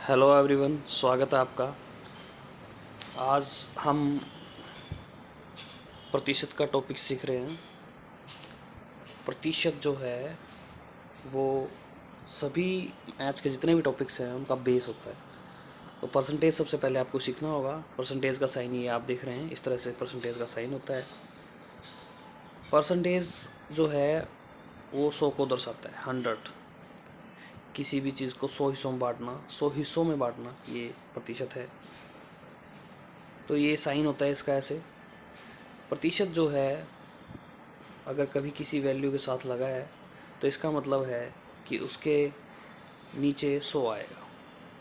Hello everyone, स्वागत है आपका। आज हम प्रतिशत का टॉपिक सीख रहे हैं। प्रतिशत जो है वो सभी मैथ्स के जितने भी टॉपिक्स हैं उनका बेस होता है। तो परसेंटेज सबसे पहले आपको सीखना होगा। परसेंटेज का साइन ये आप देख रहे हैं, इस तरह से परसेंटेज का साइन होता है। परसेंटेज जो है वो 100 को दर्शाता है, 100। किसी भी चीज़ को 100 हिस्सों में बांटना, 100 हिस्सों में बांटना, ये प्रतिशत है। तो ये साइन होता है इसका ऐसे। प्रतिशत जो है अगर कभी किसी वैल्यू के साथ लगा है तो इसका मतलब है कि उसके नीचे 100 आएगा,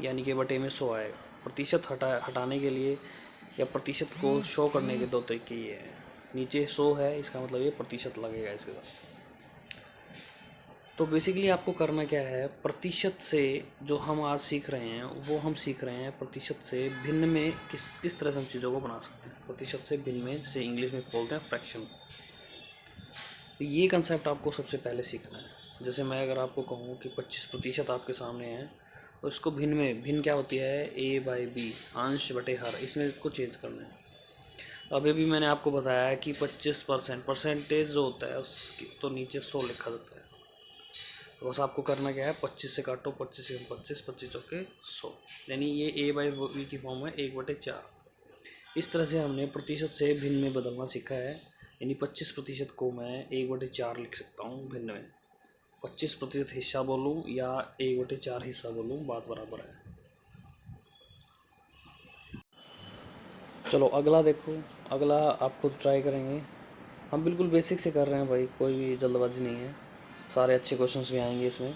यानी कि बटे में 100 आएगा। प्रतिशत हटाने के लिए या प्रतिशत को शो करने के दो तरीके ये हैं। नीचे 100 है, इसका मतलब ये प्रतिशत लगेगा इसके साथ। तो बेसिकली आपको करना क्या है, प्रतिशत से जो हम आज सीख रहे हैं वो हम सीख रहे हैं प्रतिशत से भिन्न में किस तरह से हम चीज़ों को बना सकते हैं। प्रतिशत से भिन्न में, जैसे इंग्लिश में बोलते हैं फ्रैक्शन। तो ये कंसेप्ट आपको सबसे पहले सीखना है। जैसे मैं अगर आपको कहूँ कि 25% आपके सामने है, तो इसको भिन्न में, भिन्न क्या होती है, a/b, अंश बटे हर, इसमें इसको चेंज करना है। अभी भी मैंने आपको बताया है कि 25% परसेंटेज जो होता है उसकी तो नीचे 100 लिखा जाता है। तो बस आपको करना क्या है, 25 से काटो, 25 से 25, 25 चौके 100, यानी ये a/b की फॉर्म है 1/4। इस तरह से हमने प्रतिशत से भिन्न में बदलना सीखा है। यानी 25% को मैं 1/4 लिख सकता हूँ भिन्न में। 25% हिस्सा बोलूँ या 1/4 हिस्सा बोलूँ, बात बराबर है। चलो अगला देखो। अगला आप खुद ट्राई करेंगे। हम बिल्कुल बेसिक से कर रहे हैं भाई, कोई भी जल्दबाजी नहीं है। सारे अच्छे क्वेश्चंस भी आएंगे इसमें।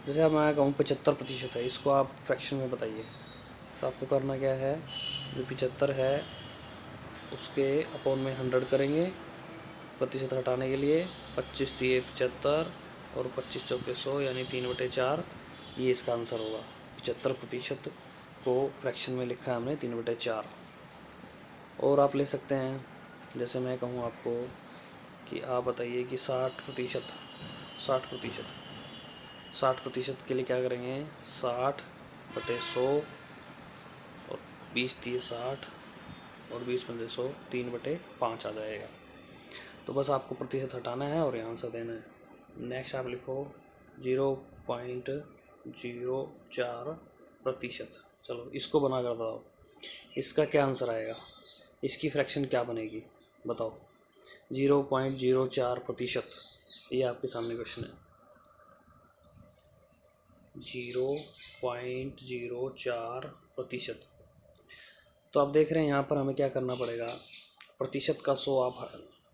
जैसे अब मैं कहूँ 75% है, इसको आप फ्रैक्शन में बताइए। तो आपको करना क्या है, जो 75 है उसके अपॉन में 100 करेंगे प्रतिशत हटाने के लिए। 25 दिए 75 और 25 चौके 100, यानी 3/4। ये इसका आंसर होगा। 75% को फ्रैक्शन में लिखा है हमने 3/4। और आप ले सकते हैं, जैसे मैं कहूँ आपको कि आप बताइए कि 60%, 60%, 60% के लिए क्या करेंगे, 60/100 और 20 दिए 60 और 20×100, 3/5 आ जाएगा। तो बस आपको प्रतिशत हटाना है और यहाँ आंसर देना है। नेक्स्ट आप लिखो 0.04%। चलो इसको बना कर बताओ, इसका क्या आंसर आएगा, इसकी फ्रैक्शन क्या बनेगी, बताओ। 0.04%, ये आपके सामने क्वेश्चन है। 0.04%। तो आप देख रहे हैं यहाँ पर हमें क्या करना पड़ेगा, प्रतिशत का 100 आप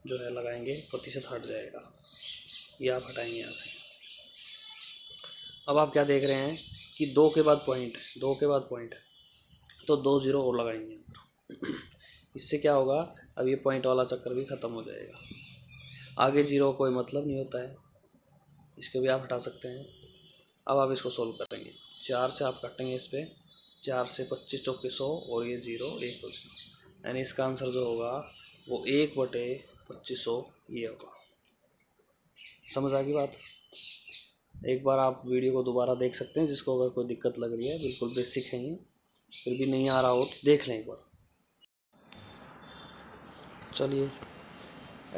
जो है लगाएंगे, प्रतिशत हट जाएगा, ये आप हटाएंगे यहाँ से। अब आप क्या देख रहे हैं कि 2 के बाद पॉइंट, 2 के बाद पॉइंट, तो 2 0 और लगाएंगे। इससे क्या होगा, अब ये पॉइंट वाला चक्कर भी ख़त्म हो जाएगा। आगे 0 कोई मतलब नहीं होता है, इसको भी आप हटा सकते हैं। अब आप इसको सोल्व करेंगे, 4 से आप काटेंगे इस पर, 4 से 25 चौके 100 और ये 0 1 हो जाएगा, यानी इसका आंसर जो होगा वो 1/2500 ये होगा। समझ आ गई बात। एक बार आप वीडियो को दोबारा देख सकते हैं, जिसको अगर कोई दिक्कत लग रही है, बिल्कुल बेसिक है ये, फिर भी नहीं आ रहा हो तो देख लें एक बार। चलिए,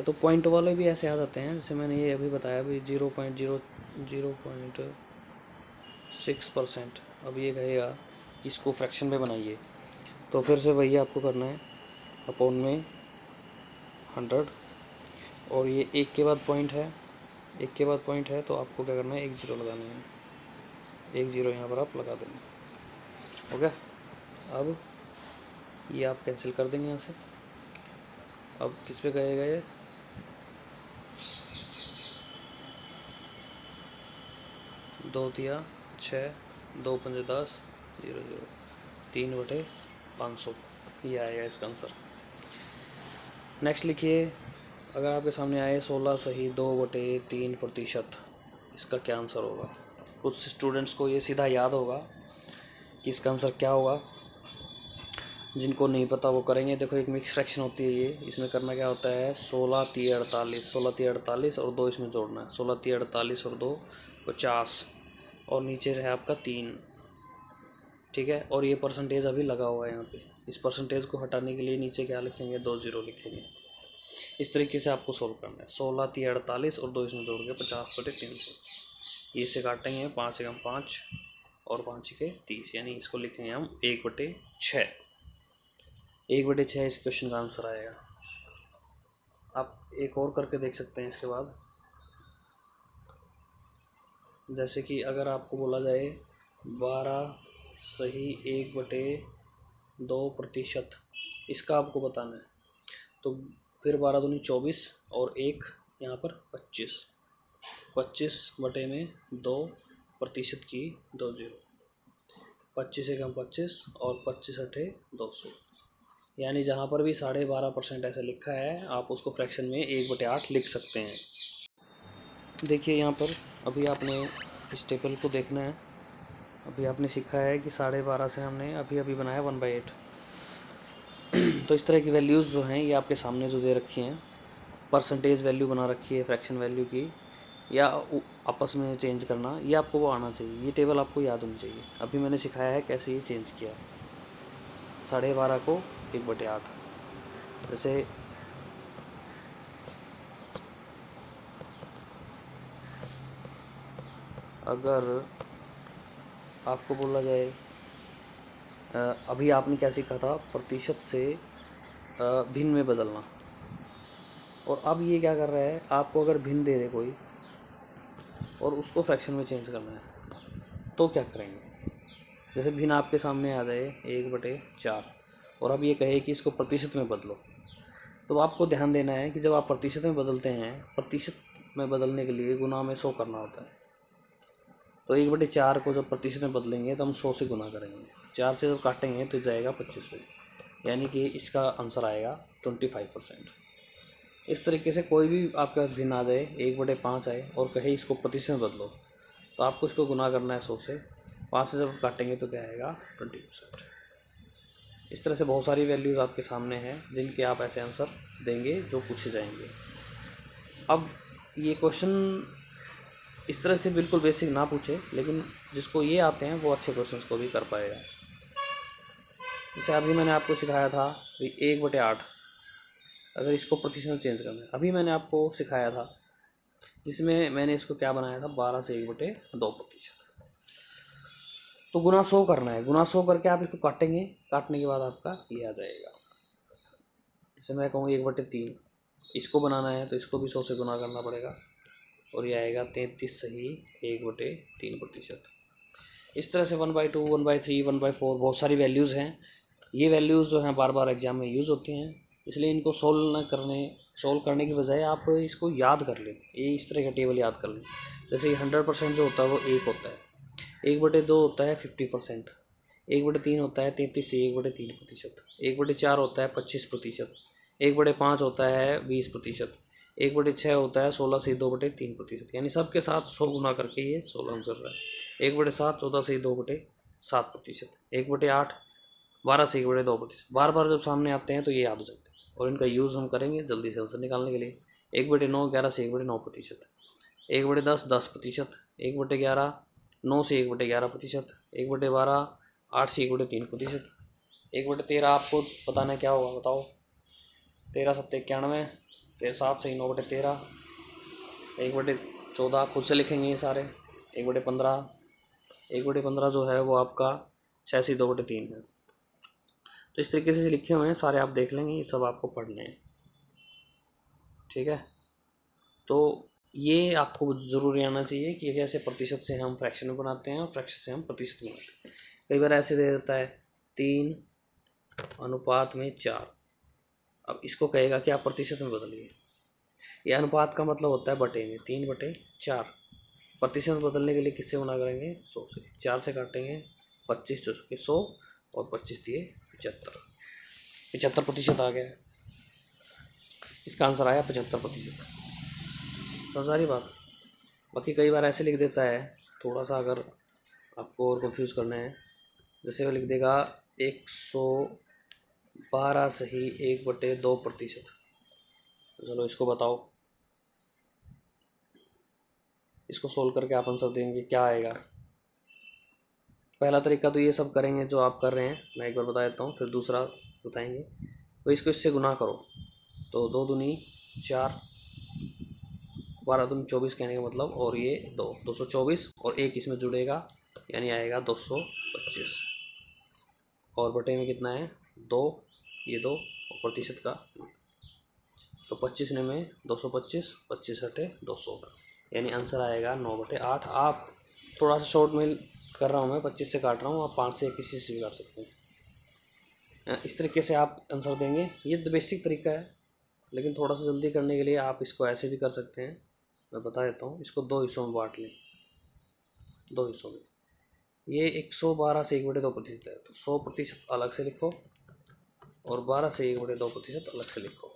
तो पॉइंट वाले भी ऐसे आ जाते हैं, जैसे मैंने ये अभी बताया भी 0.06%। अब ये कहेगा इसको फ्रैक्शन में बनाइए, तो फिर से वही आपको करना है, अपॉन में 100, और ये 1 के बाद पॉइंट है, 1 के बाद पॉइंट है, तो आपको क्या करना है, 1 0 लगाना है, 1 0 यहाँ पर आप लगा देंगे। हो गया। अब ये आप कैंसिल कर देंगे यहाँ से। अब किस पे गएगा ये, 2 दिया 6, 2 पंजे 10, 0 0, 3/500, ये आएगा इसका आंसर। नेक्स्ट लिखिए, अगर आपके सामने आए 16 सही 2/3%, इसका क्या आंसर होगा। कुछ स्टूडेंट्स को ये सीधा याद होगा कि इसका आंसर क्या होगा, जिनको नहीं पता वो करेंगे। देखो एक मिक्स फ्रैक्शन होती है ये, इसमें करना क्या होता है, 16 3 48, 16 3 48 और 2 इसमें जोड़ना है, 16 3 48 और 2 50, और नीचे है आपका 3, ठीक है। और ये परसेंटेज अभी लगा हुआ है यहाँ पे, इस परसेंटेज को हटाने के लिए नीचे क्या लिखेंगे, 2 जीरो लिखेंगे। इस तरीके से आपको सोल्व करना है। 16 × 48 और 2 इसमें जोड़ के 50/300। ये से काटेंगे 5 × 5 और 5 के 30, यानी इसको लिखेंगे हम 1/6। 1/6 इस क्वेश्चन का आंसर आएगा। आप एक और करके देख सकते हैं इसके बाद। जैसे कि अगर आपको बोला जाए 12 सही 1/2%, इसका आपको बताना है, तो फिर 12 दूनी 24 और 1 यहाँ पर 25, 25/2% की 2 जीरो, 25 एकम 25 और 25 × 200, यानी जहाँ पर भी 12.5% ऐसा लिखा है आप उसको फ्रैक्शन में 1/8 लिख सकते हैं। देखिए यहाँ पर अभी आपने इस टेबल को देखना है। अभी आपने सीखा है कि 12.5 से हमने अभी बनाया 1/8। तो इस तरह की वैल्यूज़ जो हैं ये आपके सामने जो दे रखी हैं, परसेंटेज वैल्यू बना रखी है फ्रैक्शन वैल्यू की, या आपस में चेंज करना, ये आपको वो आना चाहिए। ये टेबल आपको याद होनी चाहिए। अभी मैंने सिखाया है कैसे ये चेंज किया है, 12.5 को 1/8। जैसे अगर आपको बोला जाए अभी आपने क्या सीखा था, प्रतिशत से भिन्न में बदलना, और अब ये क्या कर रहा है, आपको अगर भिन्न दे दे कोई और उसको फ्रैक्शन में चेंज करना है तो क्या करेंगे। जैसे भिन्न आपके सामने आ जाए 1/4 और अब ये कहे कि इसको प्रतिशत में बदलो, तो आपको ध्यान देना है कि जब आप प्रतिशत में बदलते हैं, प्रतिशत में बदलने के लिए गुना में 100 करना होता है। तो 1/4 को जब प्रतिशत में बदलेंगे तो हम 100 से गुना करेंगे, 4 से जब काटेंगे तो जाएगा 25 में, यानी कि इसका आंसर आएगा 25%। इस तरीके से कोई भी आपके पास भिन्न आ जाए, 1/5 आए और कहे इसको प्रतिशत में बदलो, तो आपको इसको गुना करना है 100 से, 5 से जब काटेंगे तो क्या आएगा 20%। इस तरह से बहुत सारी वैल्यूज़ आपके सामने हैं जिनके आप ऐसे आंसर देंगे जो पूछे जाएंगे। अब ये क्वेश्चन इस तरह से बिल्कुल बेसिक ना पूछे, लेकिन जिसको ये आते हैं वो अच्छे क्वेश्चंस को भी कर पाएगा। जैसे अभी मैंने आपको सिखाया था 1/8, अगर इसको प्रतिशत में चेंज करना है, अभी मैंने आपको सिखाया था जिसमें मैंने इसको क्या बनाया था, 12 से 1/2%। तो गुना 100 करना है, गुना 100 करके आप इसको काटेंगे, काटने के बाद आपका ये आ जाएगा। जैसे मैं कहूँ 1/3, इसको बनाना है तो इसको भी 100 से गुना करना पड़ेगा और ये आएगा 33 सही 1/3%। इस तरह से 1/2, 1/3, 1/4 बहुत सारी वैल्यूज़ हैं। ये वैल्यूज़ जो हैं बार बार एग्जाम में यूज़ होती हैं, इसलिए इनको सोल्व करने की बजाय आप इसको याद कर लें। ये इस तरह का टेबल याद कर लें। जैसे 100% जो होता है वो 1 होता है, 1/2 होता है 50%, 1/3 होता है 33 से 1/3%, 1/4 होता है 25%, 1/5 होता है 20%, 1/6 होता है 16 से 2/3%, यानी सबके साथ 100 गुना करके ये 16 आंसर रहा है। 1/7 14 से 2/7%, 1/8 12 से 1/2%। बार बार जब सामने आते हैं तो ये याद हो जाते हैं और इनका यूज़ हम करेंगे जल्दी से आंसर निकालने के लिए। 1/9 11 से 1/9%, 1/10 10%, 1/11 9 से 1/11%, 1/12 8 से 1/3%, 1/13 आपको बताना क्या होगा बताओ, 13 7 91, 7 से 9/13, 1/14 खुद से लिखेंगे ये सारे, 1/15, 1/15 जो है वो आपका 6 से 2/3 है। तो इस तरीके से लिखे हुए हैं सारे, आप देख लेंगे, ये सब आपको पढ़ने हैं, ठीक है। तो ये आपको ज़रूरी आना चाहिए कि कैसे प्रतिशत से हम फ्रैक्शन में बनाते हैं और फ्रैक्शन से हम प्रतिशत में बनाते हैं। कई बार ऐसे दे देता है 3:4, अब इसको कहेगा कि आप प्रतिशत में बदलिए। ये अनुपात का मतलब होता है बटे में, 3/4। प्रतिशत में बदलने के लिए किससे गुना करेंगे, 100 से, 4 से काटेंगे 25 चौके 100 और 25 दिए 75% आ गया। इसका आंसर आया 75%। समझ आ रही बात। बाकी कई बार ऐसे लिख देता है, थोड़ा सा अगर आपको और कंफ्यूज करना है, जैसे वो लिख देगा 112 सही 1/2%। चलो इसको बताओ, इसको सोल्व करके आप आंसर देंगे क्या आएगा। पहला तरीका तो ये सब करेंगे जो आप कर रहे हैं, मैं एक बार बता देता हूँ, फिर दूसरा बताएंगे। तो इसको इससे गुना करो, तो 2 दूनी 4, 12 दूनी 24 कहने का मतलब, और ये 224 और एक इसमें जुड़ेगा यानी आएगा 225, और बटे में कितना है 2, ये 2 और प्रतिशत का, तो 25 ने में 225, 25 हटे 200, यानी आंसर आएगा 9/8। आप थोड़ा सा शॉर्ट में कर रहा हूँ मैं, 25 से काट रहा हूँ, आप 5 से किसी से भी काट सकते हैं। इस तरीके से आप आंसर देंगे। ये तो बेसिक तरीका है, लेकिन थोड़ा सा जल्दी करने के लिए आप इसको ऐसे भी कर सकते हैं। मैं बता देता हूँ, इसको 2 हिस्सों में बांट लें, 2 हिस्सों में। ये 112 से 1/2% है, तो 100% अलग से लिखो और 12 से 1/2% अलग से लिखो।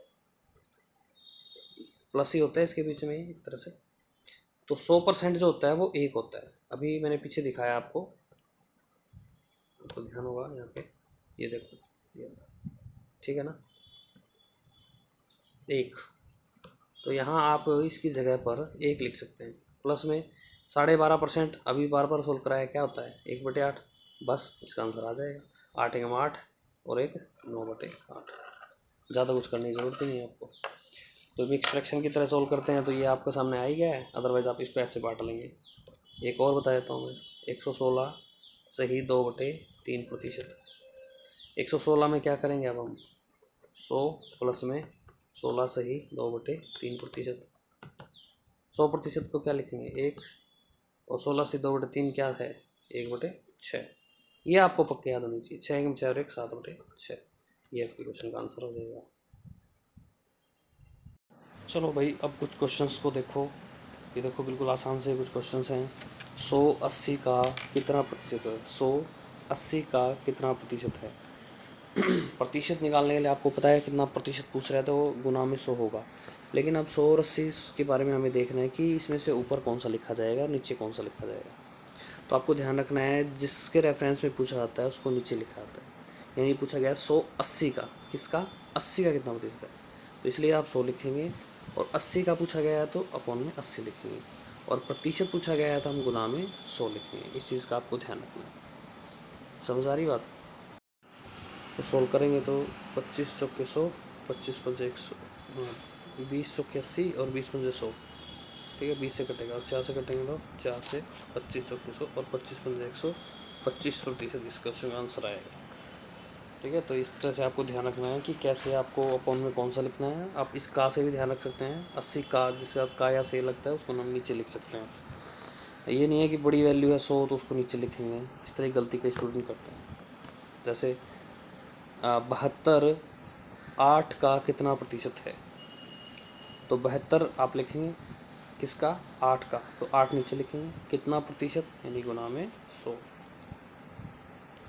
प्लस ही होता है इसके बीच में एक तरह से। तो 100% जो होता है वो 1 होता है। अभी मैंने पीछे दिखाया आपको ध्यान होगा यहाँ पे, ये देखो, ये ठीक है ना, 1। तो यहाँ आप इसकी जगह पर 1 लिख सकते हैं। प्लस में 12.5%, अभी बार बार सोल्व कराया, क्या होता है 1/8, बस इसका आंसर आ जाएगा। 8 एकम 8 और 1 9/8। ज़्यादा कुछ करने की ज़रूरत ही नहीं है आपको। तो मिक्स फ्रैक्शन की तरह सोल्व करते हैं तो ये आपके सामने आ ही गया है, अदरवाइज़ आप इसको ऐसे बांट लेंगे। एक और बता देता हूँ मैं, 116 सही 2/3%। 116 में क्या करेंगे अब हम, 100 प्लस में 16 सही 2/3%। 100% को क्या लिखेंगे 1, और 16 से 2/3 क्या है 1/6। ये आपको पक्के याद होनी चाहिए, 6 एकम 6 और 1 7/6। ये आपके क्वेश्चन का आंसर हो जाएगा। चलो भाई, अब कुछ क्वेश्चंस को देखो। ये देखो बिल्कुल आसान से कुछ क्वेश्चंस हैं। 180 का कितना प्रतिशत है, 180 का कितना प्रतिशत है। प्रतिशत निकालने के लिए आपको पता है कितना प्रतिशत पूछ रहा है, तो गुना में 100 होगा। लेकिन अब 100 और 80 के बारे में हमें देखना है कि इसमें से ऊपर कौन सा लिखा जाएगा और नीचे कौन सा लिखा जाएगा। तो आपको ध्यान रखना है, जिसके रेफरेंस में पूछा जाता है उसको नीचे लिखा जाता है। यानी पूछा गया 180 का, किसका 80 का कितना प्रतिशत है, तो इसलिए आप 100 लिखेंगे। और 80 का पूछा गया है तो अपॉन में 80 लिखेंगे, और प्रतिशत पूछा गया है तो हम गुना में 100 लिखेंगे। इस चीज़ का आपको ध्यान रखना है। समझ आ रही बात। तो सोल्व करेंगे तो 25 चौके 100, 25 पंजे 100, 20 चौके 80 और 20 पंजे 100, ठीक है। 20 से कटेगा और 4 से कटेंगे तो 4 से 25 चौके 100 और 25 पंजे 100, 25% इसका उसका आंसर आएगा, ठीक है। तो इस तरह से आपको ध्यान रखना है कि कैसे आपको अपॉन में कौन सा लिखना है। आप इस का से भी ध्यान रख सकते हैं, 80 का जिसे आप का या से लगता है उसको हम नीचे लिख सकते हैं। ये नहीं है कि बड़ी वैल्यू है 100 तो उसको नीचे लिखेंगे, इस तरह की गलती कई स्टूडेंट करते हैं। जैसे 72 8 का कितना प्रतिशत है, तो 72 आप लिखेंगे किसका 8 का, तो 8 नीचे लिखेंगे, कितना प्रतिशत यानी गुना में 100।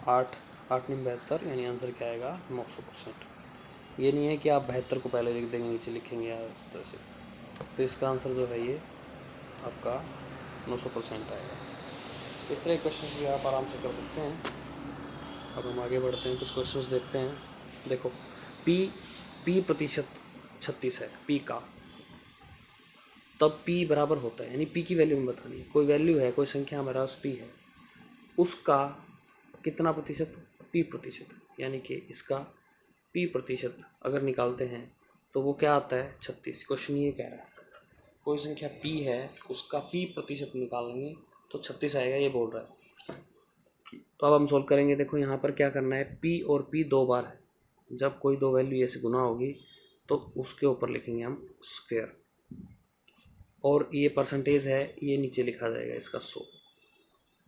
8 8 नहीं 72, यानी आंसर क्या आएगा 900%। ये नहीं है कि आप 72 को पहले लिख देंगे नीचे लिखेंगे या इस तरह से, तो इसका आंसर जो है ये आपका 900% आएगा। इस तरह के क्वेश्चन भी आप आराम से कर सकते हैं। अब हम आगे बढ़ते हैं, कुछ क्वेश्चंस देखते हैं। देखो p प्रतिशत 36 है, p का, तब p बराबर होता है, यानी p की वैल्यू में बतानी है। कोई वैल्यू है, कोई संख्या हमारे पास p है, उसका कितना प्रतिशत, p प्रतिशत, यानी कि इसका p प्रतिशत अगर निकालते हैं तो वो क्या आता है 36। क्वेश्चन ये कह रहा है कोई संख्या p है, उसका p प्रतिशत निकालेंगे तो 36 आएगा, ये बोल रहा है। तो अब हम सोल्व करेंगे। देखो यहाँ पर क्या करना है, p और p 2 बार है, जब कोई दो वैल्यू ऐसे गुना होगी तो उसके ऊपर लिखेंगे हम स्क्वायर, और ये परसेंटेज है, ये नीचे लिखा जाएगा इसका 100,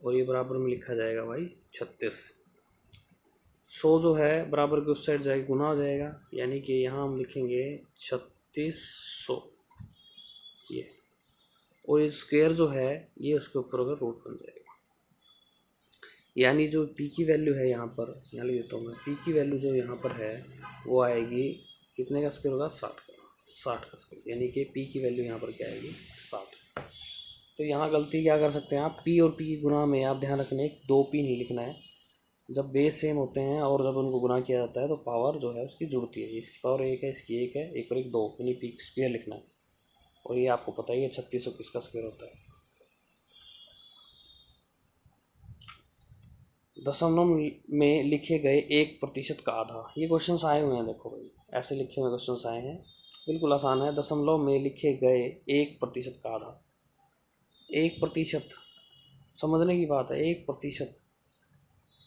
और ये बराबर में लिखा जाएगा भाई 36। 100 जो है बराबर के उस साइड जाएगा, गुना हो जाएगा, यानी कि यहाँ हम लिखेंगे 3600 ये, और ये स्क्वायर जो है ये उसके ऊपर अगर रूट बन जाएगा। यानी जो p की वैल्यू है यहाँ पर, यहाँ लिख देता हूँ मैं, p की वैल्यू जो यहाँ पर है वो आएगी कितने का स्क्वायर होगा 60 का स्क्वायर, यानी कि p की वैल्यू यहाँ पर क्या आएगी 60। तो यहाँ गलती क्या कर सकते हैं आप, p और p की गुना में आप ध्यान रखने 2p नहीं लिखना है। जब बेस सेम होते हैं और जब उनको गुना किया जाता है तो पावर जो है उसकी जुड़ती है, इसकी पावर 1 है, इसकी 1 है, 1 और 1 2, यानी p स्क्वायर लिखना है। और ये आपको पता ही है 3600 किसका स्क्वायर होता है। दशमलव में लिखे गए 1% का आधा। ये क्वेश्चंस आए हुए हैं, देखो भाई ऐसे लिखे हुए क्वेश्चंस आए हैं, बिल्कुल आसान है। दशमलव में लिखे गए 1% का आधा, 1% समझने की बात है, 1%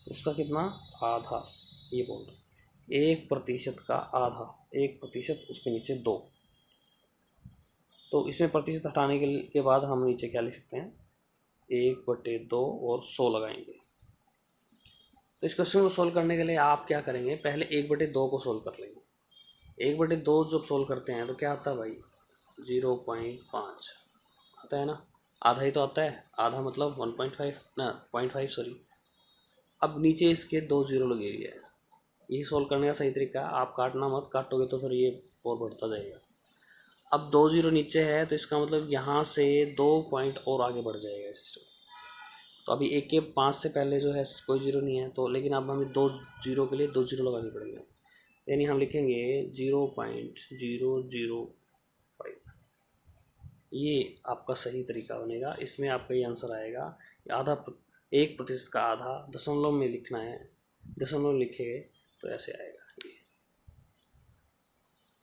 उसका कितना, आधा, ये बोल रहे 1% का आधा, 1% उसके नीचे 2। तो इसमें प्रतिशत हटाने के बाद हम नीचे क्या लिख सकते हैं, 1/2 और 100 लगाएंगे। तो इस क्वेश्चन को सोल्व करने के लिए आप क्या करेंगे, पहले 1/2 को सोल्व कर लेंगे। 1/2 जब सोल्व करते हैं तो क्या आता है भाई, 0.5 आता है ना, आधा ही तो आता है, आधा मतलब 1.5 ना 0.5 सॉरी। अब नीचे इसके 2 जीरो लगे हुए हैं, यही सोल्व करने का सही तरीका है। आप काटना मत, काटोगे तो फिर ये और बढ़ता जाएगा। अब 2 जीरो नीचे है तो इसका मतलब यहाँ से 2 पॉइंट और आगे बढ़ जाएगा सिस्टम। तो अभी 1 के 5 से पहले जो है कोई जीरो नहीं है, तो लेकिन अब हमें 2 जीरो के लिए 2 जीरो लगाने पड़ेंगे, यानी हम लिखेंगे 0.005। ये आपका सही तरीका बनेगा, इसमें आपका ये आंसर आएगा। आधा 1% का आधा दशमलव में लिखना है, दशमलव लिखेंगे तो ऐसे आएगा ये,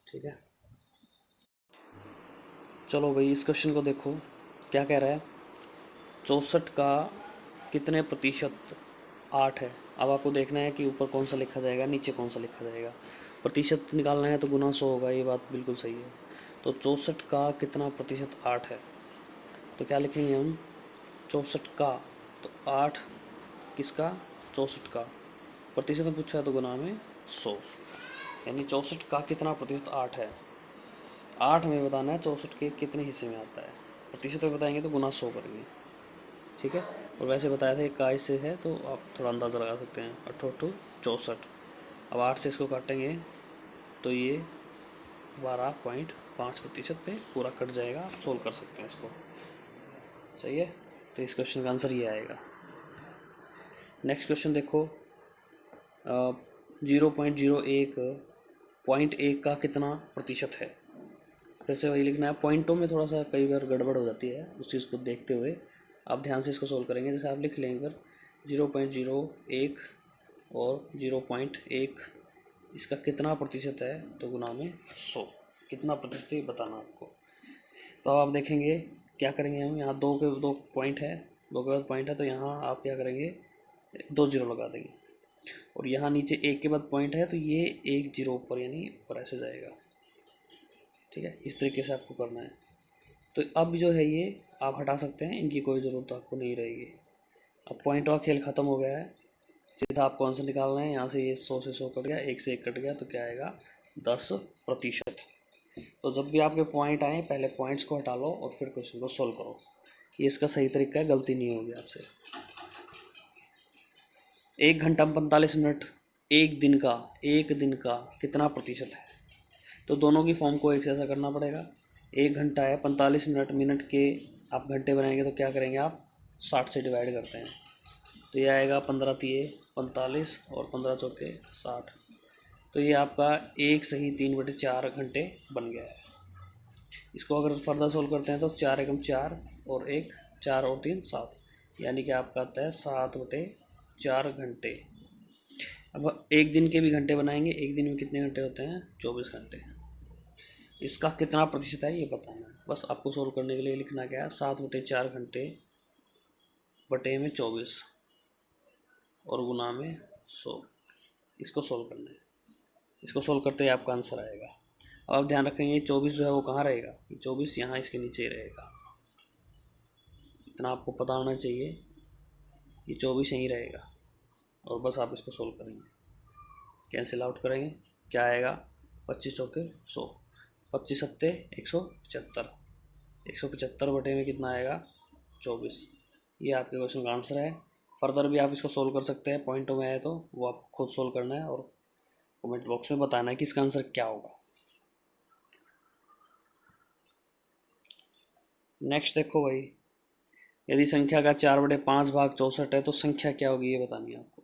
ठीक है। चलो भाई इस क्वेश्चन को देखो क्या कह रहा है, 64 का कितने प्रतिशत 8 है। अब आपको देखना है कि ऊपर कौन सा लिखा जाएगा, नीचे कौन सा लिखा जाएगा। प्रतिशत निकालना है तो गुना 100 होगा, ये बात बिल्कुल सही है। तो 64 का कितना प्रतिशत 8 है, तो क्या लिखेंगे हम, 64 का, तो 8 किसका, 64 का, प्रतिशत में पूछा है तो गुना में 100, यानी 64 का कितना प्रतिशत 8 है। 8 में बताना है 64 के कितने हिस्से में आता है, प्रतिशत में बताएंगे तो गुना 100 करेंगे, ठीक है। और वैसे बताया था का इससे है तो आप थोड़ा अंदाज़ा लगा सकते हैं, 8 64। अब 8 से इसको काटेंगे तो ये 12.5% पे पूरा कट जाएगा, आप सोल्व कर सकते हैं इसको, सही है। तो इस क्वेश्चन का आंसर ये आएगा। नेक्स्ट क्वेश्चन देखो, 0.01 का कितना प्रतिशत है। फिर से वही लिखना है, पॉइंटों में थोड़ा सा कई बार गड़बड़ हो जाती है, उस चीज़ को देखते हुए आप ध्यान से इसको सोल्व करेंगे। जैसे आप लिख लेंगे 0.01 और 0.1 इसका कितना प्रतिशत है, तो गुना में 100, कितना प्रतिशत है बताना आपको। तो अब आप देखेंगे क्या करेंगे हम, यहाँ 2 के 2 पॉइंट है, 2 के बाद पॉइंट है, तो यहाँ आप क्या करेंगे 2 जीरो लगा देंगे, और यहाँ नीचे 1 के बाद पॉइंट है तो ये 1 जीरो ऊपर, यानी ऊपर ऐसे जाएगा, ठीक है। इस तरीके से आपको करना है। तो अब जो है ये आप हटा सकते हैं, इनकी कोई ज़रूरत आपको नहीं रहेगी। अब पॉइंट का खेल ख़त्म हो गया है, सीधा आपको आंसर निकालना है। यहाँ से ये 100 से 100 कट गया, 1 से 1 कट गया, तो क्या आएगा 10%। तो जब भी आपके पॉइंट आए पहले पॉइंट्स को हटा लो और फिर क्वेश्चन को सोल्व करो, ये इसका सही तरीका है, गलती नहीं होगी आपसे। 1 घंटा 45 मिनट एक दिन का कितना प्रतिशत है, तो दोनों की फॉर्म को एक से ऐसा करना पड़ेगा। 1 घंटा है 45 मिनट, मिनट के आप घंटे बनाएंगे तो क्या करेंगे आप 60 से डिवाइड करते हैं, तो ये आएगा 15 तिये 45 और 15 चौके 60, तो ये आपका 1 सही 3/4 घंटे बन गया है। इसको अगर फर्दर सोल्व करते हैं तो 4 एकम 4 और 1 4 और 3 7, यानी कि आपका आता है 7/4 घंटे। अब एक दिन के भी घंटे बनाएंगे, एक दिन में कितने घंटे होते हैं 24 घंटे, इसका कितना प्रतिशत है ये बताना है। बस आपको सोल्व करने के लिए लिखना क्या है, 7/4 घंटे बटे में 24 और गुना में 100, इसको सोल्व करना है। इसको सोल्व करते ही आपका आंसर आएगा। अब आप ध्यान रखेंगे 24 जो है वो कहाँ रहेगा, 24 यहाँ इसके नीचे ही रहेगा, इतना आपको पता होना चाहिए, ये 24 यहीं रहेगा। और बस आप इसको सोल्व करेंगे, कैंसिल आउट करेंगे, क्या आएगा 25 चौके 100, 25 सत्ते 175, 175 बटे में कितना आएगा 24। ये आपके क्वेश्चन का आंसर है। फर्दर भी आप इसको सोल्व कर सकते हैं, पॉइंटों में आए तो वो आपको खुद सोल्व करना है और कमेंट बॉक्स में बताना है कि इसका आंसर क्या होगा। नेक्स्ट देखो भाई, यदि संख्या का 4/5 भाग 64 है तो संख्या क्या होगी ये बतानी है आपको।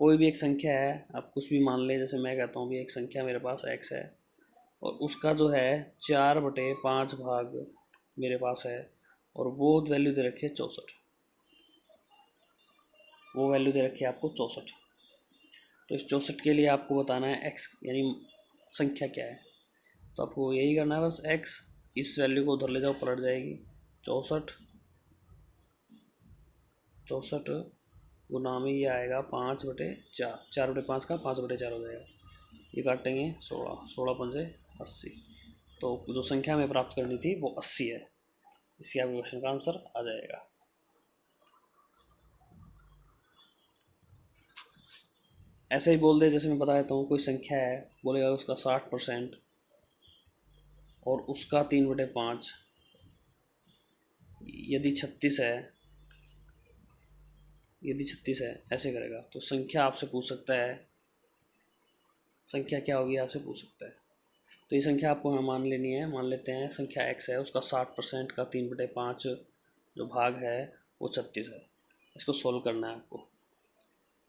कोई भी एक संख्या है, आप कुछ भी मान ले, जैसे मैं कहता हूँ भी एक संख्या मेरे पास x है और उसका जो है 4/5 भाग मेरे पास है और वो वैल्यू दे रखी है 64। वो वैल्यू दे रखी है आपको 64। तो इस 64 के लिए आपको बताना है एक्स यानी संख्या क्या है। तो आपको यही करना है बस, एक्स इस वैल्यू को उधर ले जाओ, पलट जाएगी 64 गुना में ये आएगा 5/4, 4/5 का 5/4 हो जाएगा। ये काटेंगे 16 पंजे 80। तो जो संख्या हमें प्राप्त करनी थी वो 80 है। इसकी आपके क्वेश्चन का आंसर आ जाएगा। ऐसे ही बोल दे, जैसे मैं बता देता हूँ, कोई संख्या है, बोलेगा उसका 60% और उसका 3/5, यदि 36 है, ऐसे करेगा। तो संख्या आपसे पूछ सकता है, संख्या क्या होगी आपसे पूछ सकता है। तो ये संख्या आपको हमें मान लेनी है। मान लेते हैं संख्या x है, उसका 60% का 3/5 जो भाग है वो 36 है। इसको सोल्व करना है आपको।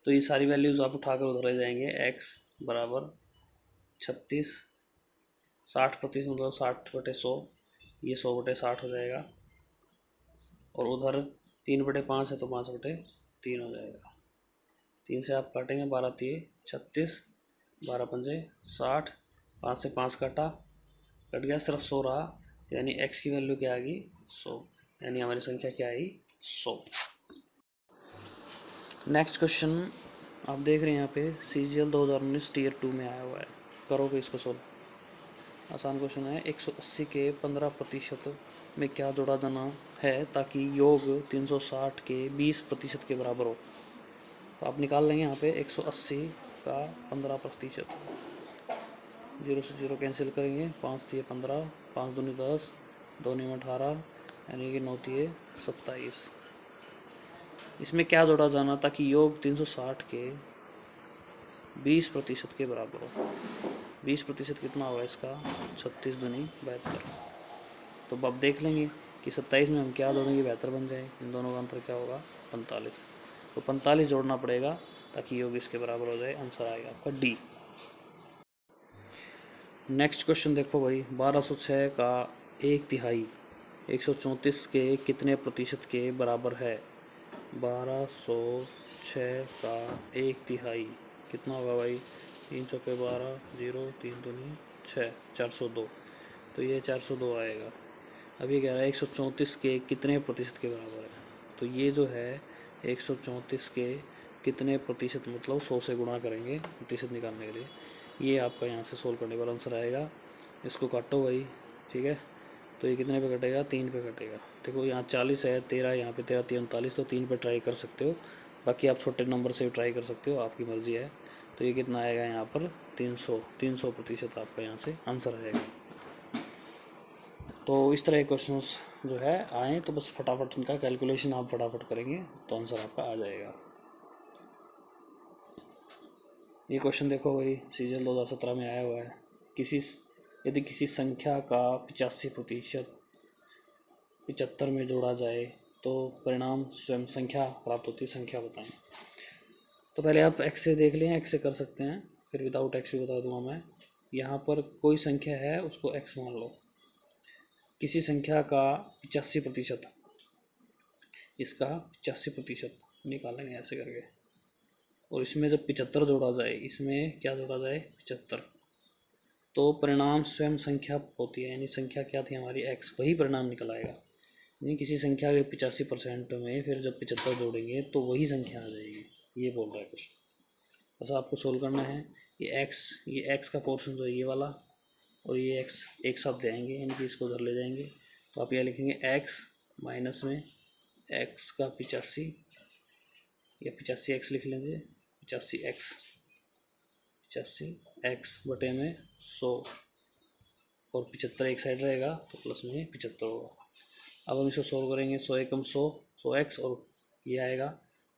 तो ये सारी वैल्यूज़ आप उठाकर उधर ले जाएंगे। x बराबर 36, 60% मतलब 60/100, ये 100/60 हो जाएगा। और उधर 3/5 है तो 5/3 हो जाएगा। 3 से आप काटेंगे, 12×3 36, 12 पंजे 60, 5 से 5 काटा, कट गया, सिर्फ 100 रहा। तो यानी x की वैल्यू क्या आ गई 100, यानी हमारी संख्या क्या आई 100। नेक्स्ट क्वेश्चन आप देख रहे हैं यहाँ पे CGL 2019 Tier 2 में आया हुआ है। करोगे इसको सोल्व। आसान क्वेश्चन है। 180 के 15% में क्या जोड़ा जाना है ताकि योग 360 के 20% के बराबर हो। तो आप निकाल लेंगे यहाँ पे 180 का 15%, 0 से 0 कैंसिल करेंगे, 5 दिए 15, 5 दूनी 10, 2 में 18, यानी कि 9 दिए 27। इसमें क्या जोड़ा जाना ताकि योग 360 के 20% के बराबर हो। 20% कितना होगा इसका, 36 दूनी 72। तो अब देख लेंगे कि 27 में हम क्या जोड़ेंगे 72 बन जाए। इन दोनों का अंतर क्या होगा 45। तो 45 जोड़ना पड़ेगा ताकि योग इसके बराबर हो जाए। आंसर आएगा आपका डी। नेक्स्ट क्वेश्चन देखो भाई, 1206 का 1/3 134 के कितने प्रतिशत के बराबर है। 1206 का 1/3 कितना होगा भाई, 3 चौके 12, 0 3 दूनी 6, 402। तो ये 402 आएगा। अब ये कह रहा है 134 के कितने प्रतिशत के बराबर है। तो ये जो है 134 के कितने प्रतिशत मतलब 100 से गुणा करेंगे प्रतिशत निकालने के लिए। ये आपका यहाँ से सोल्व करने पर आंसर आएगा। इसको काटो भाई, ठीक है। तो ये कितने पे कटेगा, 3 पे कटेगा। देखो यहाँ 40 है, 13 यहाँ पे 13 3 39, तो 3 पे ट्राई कर सकते हो। बाकी आप छोटे नंबर से भी ट्राई कर सकते हो, आपकी मर्जी है। तो ये कितना आएगा यहाँ पर 300% आपका यहाँ से आंसर आएगा। तो इस तरह के क्वेश्चंस जो है आए तो बस फटाफट उनका कैलकुलेशन आप फटाफट करेंगे तो आंसर आपका आ जाएगा। ये क्वेश्चन देखो भाई, CGL 2017 में आया हुआ है। यदि किसी संख्या का 85% 75 में जोड़ा जाए तो परिणाम स्वयं संख्या प्राप्त होती है। संख्या बताएं। तो पहले आप x से देख लें, x से कर सकते हैं, फिर विदाउट x भी बता दूंगा मैं। यहाँ पर कोई संख्या है उसको x मान लो। किसी संख्या का 85%, इसका 85% निकालेंगे ऐसे करके। और इसमें जब 75 जोड़ा जाए, इसमें क्या जोड़ा जाए 75, तो परिणाम स्वयं संख्या होती है। यानी संख्या क्या थी हमारी x, वही परिणाम निकल आएगा। यानी किसी संख्या के 85% में फिर जब 75 जोड़ेंगे तो वही संख्या आ जाएगी। ये बोल रहा है कुछ। बस आपको सोल्व करना है। ये x का पोर्शन जो है ये वाला और ये x एक साथ ले आएंगे, यानी कि इसको उधर ले जाएंगे। तो आप यह लिखेंगे x माइनस में x का 85 या 85x लिख लीजिए, 85x बटे में 100 और 75 एक साइड रहेगा तो प्लस में 75 होगा। अब हम इसको सोल्व करेंगे, 100 एकम 100x और ये आएगा।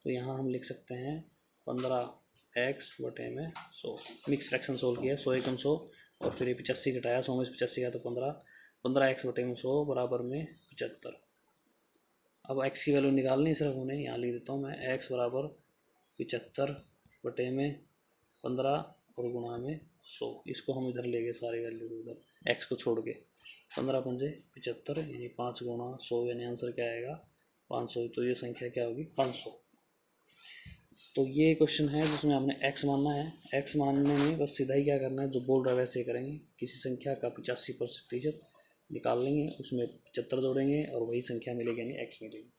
तो यहाँ हम लिख सकते हैं 15x बटे में 100। मिक्स फ्रैक्शन सोल्व किया, 100 एकम 100 और फिर ये 85 घटाया, 100 में 85 गया तो 15x बटे में 100 बराबर में 75। अब x की वैल्यू निकालनी है, सिर्फ उन्हें यहाँ लिख देता हूँ मैं। x बराबर 75 बटे में 15 और गुणा में 100। इसको हम इधर ले गए सारी वैल्यू को इधर, x को छोड़ के। 15 पंजे 75 यानी 5 गुणा 100, यानी आंसर क्या आएगा 500। तो ये संख्या क्या होगी 500। तो ये क्वेश्चन है जिसमें हमने x मानना है। x मानने में बस सीधा ही क्या करना है, जो बोल रहा है वैसे ही करेंगे। किसी संख्या का 85% निकाल लेंगे, उसमें 75 जोड़ेंगे और वही संख्या मिलेगी, यानी x मिलेगी।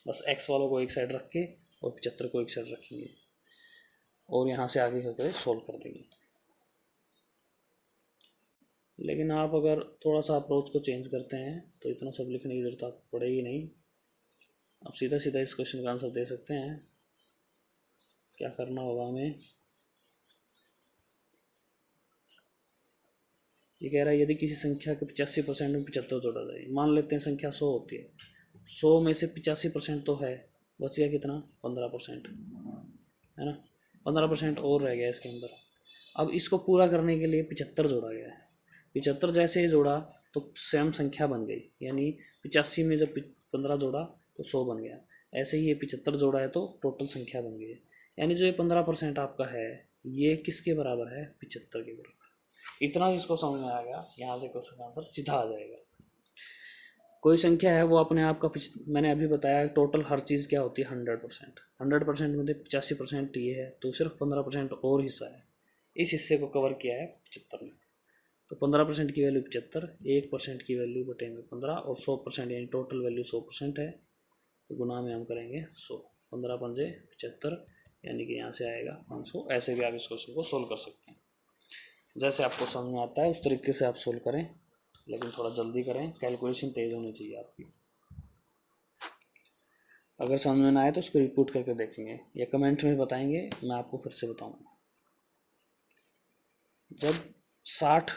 बस x वालों को एक साइड रख के और 75 को एक साइड रखेंगे और यहाँ से आगे होकर सोल्व कर देंगे। लेकिन आप अगर थोड़ा सा अप्रोच को चेंज करते हैं तो इतना सब लिखने की जरूरत आपको पड़ेगी नहीं। आप सीधा सीधा इस क्वेश्चन का आंसर दे सकते हैं। क्या करना होगा हमें, ये कह रहा है यदि किसी संख्या के 85% में 75 जोड़ा जाए। मान लेते हैं संख्या 100 होती है, 100 में से 85% तो है, बच गया कितना, 15%, है ना। 15% और रह गया इसके अंदर। अब इसको पूरा करने के लिए 75 जोड़ा गया है। 75 जैसे ही जोड़ा तो सेम संख्या बन गई, यानी 85 में जब 15 जोड़ा तो 100 बन गया। ऐसे ही ये 75 जोड़ा है तो टोटल संख्या बन गई है। यानी जो ये 15% आपका है ये किसके बराबर है, 75 के बराबर। इतना जिसको समझ में आ गया, यहाँ से क्वेश्चन का आंसर सीधा आ जाएगा। कोई संख्या है वो अपने आप का, मैंने अभी बताया टोटल हर चीज़ क्या होती है 100%। 100% में 85% ये है तो सिर्फ 15% और हिस्सा है, इस हिस्से को कवर किया है 75 ने। तो 15% की वैल्यू 75, 1% की वैल्यू बटे में 15 और 100% यानी टोटल वैल्यू 100% है। तो गुना में हम करेंगे 100, 15 पंजे 75, यानी कि यहाँ से आएगा 500। ऐसे भी आप इस क्वेश्चन को सोल्व कर सकते हैं। जैसे आपको समझ में आता है उस तरीके से आप सोल्व करें, लेकिन थोड़ा जल्दी करें, कैलकुलेशन तेज़ होनी चाहिए आपकी। अगर समझ में ना आए तो उसको रिपोर्ट करके देखेंगे या कमेंट में बताएंगे, मैं आपको फिर से बताऊंगा। जब 60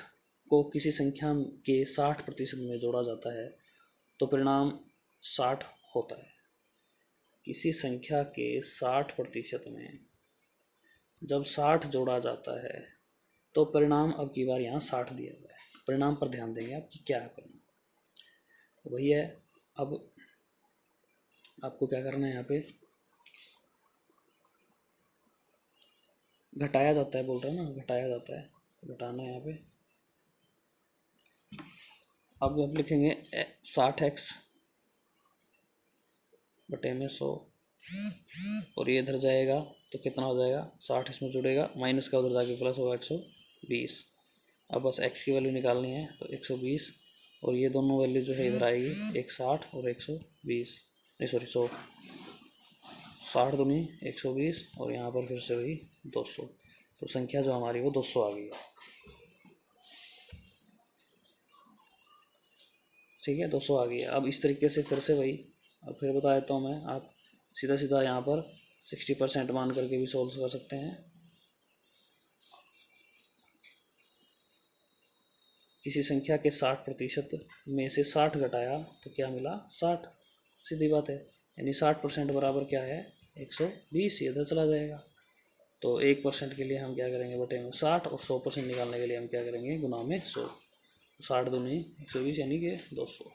को किसी संख्या के 60% में जोड़ा जाता है तो परिणाम 60 होता है। किसी संख्या के 60% में जब 60 जोड़ा जाता है तो परिणाम, अब की बार यहाँ 60 दिया हुआ है, परिणाम पर ध्यान देंगे आप कि क्या है परिणाम, वही है। अब आपको क्या करना है, यहाँ पे घटाया जाता है, बोल रहा है ना, घटाया जाता है, घटाना है यहाँ पे। अब आप लिखेंगे 60x बटे में 100 और ये इधर जाएगा तो कितना हो जाएगा, 60 इसमें जुड़ेगा, माइनस का उधर जाके प्लस होगा 120। अब बस x की वैल्यू निकालनी है तो 120 और ये दोनों वैल्यू जो है इधर आएगी, एक 60 और 120, नहीं सॉरी 100, 60 दूनी 120 और यहाँ पर फिर से वही 200। तो संख्या जो हमारी वो 200 आ गई है। ठीक है, 200 आ गई है। अब इस तरीके से फिर से वही, अब फिर बता देता हूँ मैं, आप सीधा सीधा यहाँ पर 60% मान करके भी सोल्व कर सकते हैं। किसी संख्या के 60% में से 60 घटाया तो क्या मिला, 60, सीधी बात है। यानी 60% बराबर क्या है, 120, ये इधर चला जाएगा। तो 1% के लिए हम क्या करेंगे, बटे में 60 और 100% निकालने के लिए हम क्या करेंगे, गुना में 100। 60 दूनी 120 यानी कि 200।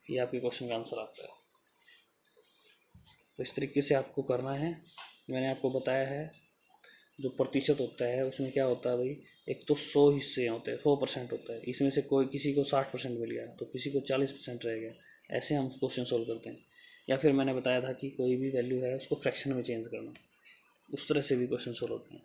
ये आपके क्वेश्चन का आंसर आता है। तो इस तरीके से आपको करना है। मैंने आपको बताया है जो प्रतिशत होता है उसमें क्या होता है भाई, एक तो 100 हिस्से होते हैं, 100% होता है, इसमें से कोई किसी को 60% मिल गया तो किसी को 40% रह गया, ऐसे हम क्वेश्चन सोल्व करते हैं। या फिर मैंने बताया था कि कोई भी वैल्यू है उसको फ्रैक्शन में चेंज करना, उस तरह से भी क्वेश्चन सोल्व होते हैं।